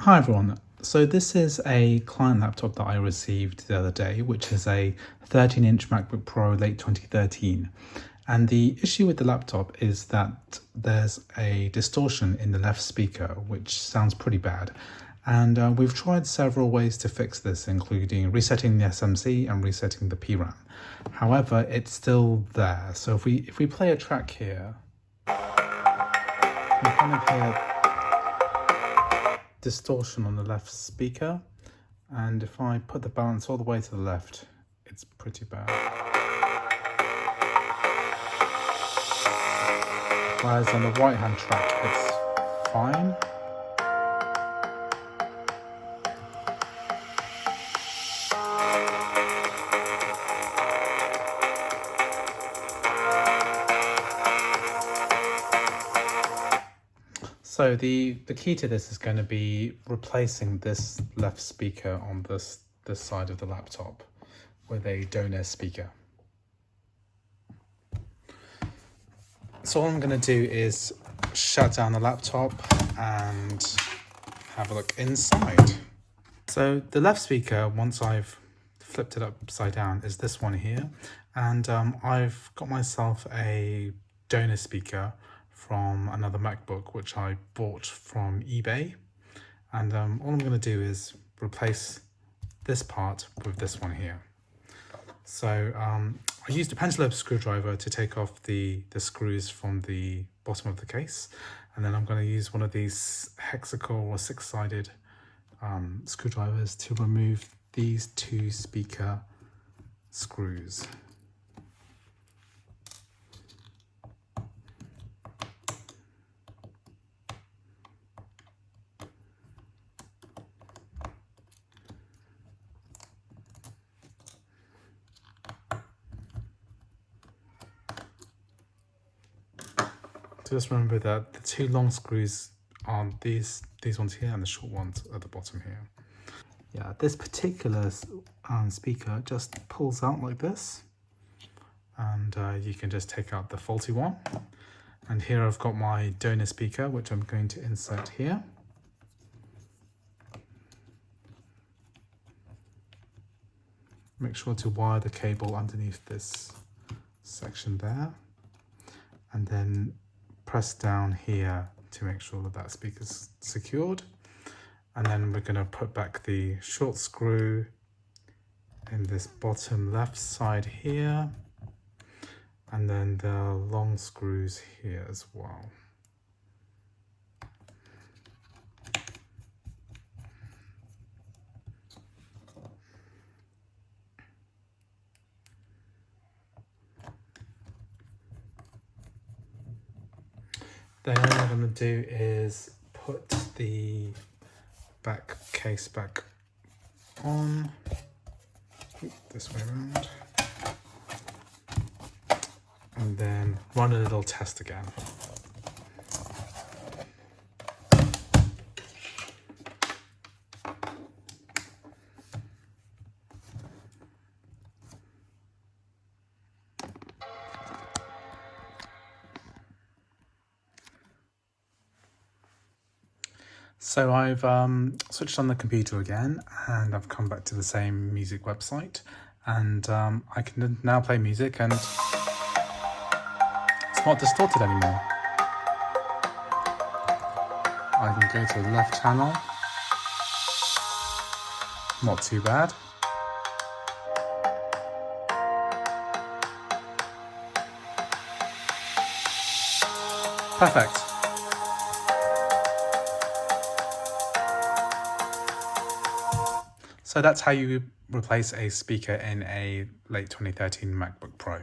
Hi everyone, so this is a client laptop that I received the other day, which is a 13-inch MacBook Pro late 2013. And the issue with the laptop is that there's a distortion in the left speaker, which sounds pretty bad. And we've tried several ways to fix this, including resetting the SMC and resetting the PRAM. However, it's still there. So if we play a track here, you kind of hear distortion on the left speaker, and if I put the balance all the way to the left, it's pretty bad. Whereas on the right hand track it's fine. So the key to this is going to be replacing this left speaker on this side of the laptop with a donor speaker. So all I'm going to do is shut down the laptop and have a look inside. So the left speaker, once I've flipped it upside down, is this one here. And I've got myself a donor speaker from another MacBook, which I bought from eBay. And all I'm going to do is replace this part with this one here. So I used a pencil screwdriver to take off the screws from the bottom of the case. And then I'm going to use one of these hexacle or six-sided screwdrivers to remove these two speaker screws. So just remember that the two long screws are these ones here, and the short ones at the bottom here. Yeah, this particular speaker just pulls out like this, and you can just take out the faulty one. And here I've got my donor speaker, which I'm going to insert here. Make sure to wire the cable underneath this section there, and then press down here to make sure that that speaker's secured. And then we're going to put back the short screw in this bottom left side here, and then the long screws here as well. Then all I'm going to do is put the back case back on, this way around, and then run a little test again. So I've switched on the computer again, and I've come back to the same music website, and I can now play music, and it's not distorted anymore. I can go to the left channel, not too bad. Perfect. So that's how you replace a speaker in a late 2013 MacBook Pro.